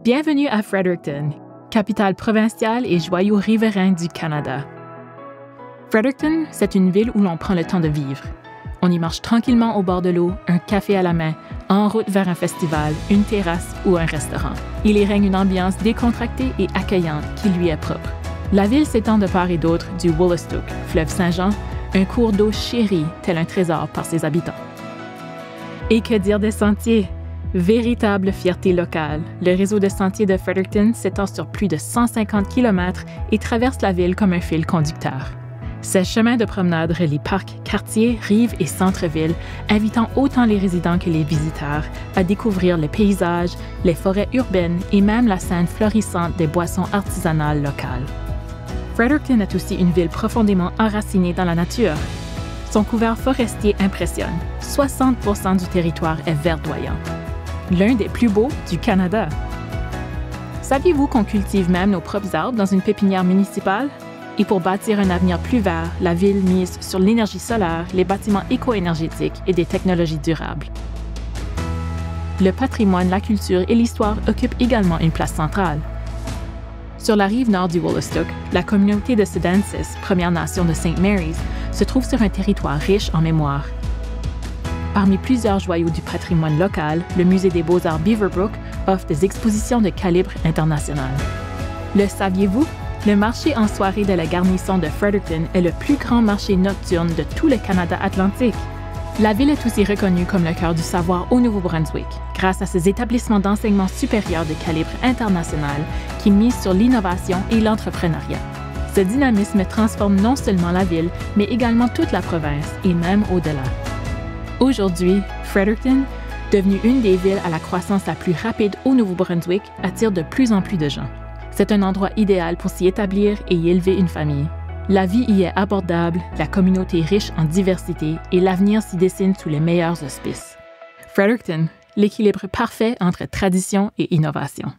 Bienvenue à Fredericton, capitale provinciale et joyau riverain du Canada. Fredericton, c'est une ville où l'on prend le temps de vivre. On y marche tranquillement au bord de l'eau, un café à la main, en route vers un festival, une terrasse ou un restaurant. Il y règne une ambiance décontractée et accueillante qui lui est propre. La ville s'étend de part et d'autre du Wolastoq, fleuve Saint-Jean, un cours d'eau chéri tel un trésor par ses habitants. Et que dire des sentiers? Véritable fierté locale, le réseau de sentiers de Fredericton s'étend sur plus de 150 km et traverse la ville comme un fil conducteur. Ces chemins de promenade relient parcs, quartiers, rives et centre-ville, invitant autant les résidents que les visiteurs à découvrir les paysages, les forêts urbaines et même la scène florissante des boissons artisanales locales. Fredericton est aussi une ville profondément enracinée dans la nature. Son couvert forestier impressionne. 60% du territoire est verdoyant. L'un des plus beaux du Canada. Saviez-vous qu'on cultive même nos propres arbres dans une pépinière municipale? Et pour bâtir un avenir plus vert, la ville mise sur l'énergie solaire, les bâtiments éco-énergétiques et des technologies durables. Le patrimoine, la culture et l'histoire occupent également une place centrale. Sur la rive nord du Wolastoq, la communauté de Sedensis, Première Nation de St. Mary's, se trouve sur un territoire riche en mémoire. Parmi plusieurs joyaux du patrimoine local, le Musée des Beaux-Arts Beaverbrook offre des expositions de calibre international. Le saviez-vous? Le marché en soirée de la garnison de Fredericton est le plus grand marché nocturne de tout le Canada atlantique. La ville est aussi reconnue comme le cœur du savoir au Nouveau-Brunswick, grâce à ses établissements d'enseignement supérieur de calibre international qui misent sur l'innovation et l'entrepreneuriat. Ce dynamisme transforme non seulement la ville, mais également toute la province et même au-delà. Aujourd'hui, Fredericton, devenue une des villes à la croissance la plus rapide au Nouveau-Brunswick, attire de plus en plus de gens. C'est un endroit idéal pour s'y établir et y élever une famille. La vie y est abordable, la communauté riche en diversité et l'avenir s'y dessine sous les meilleurs auspices. Fredericton, l'équilibre parfait entre tradition et innovation.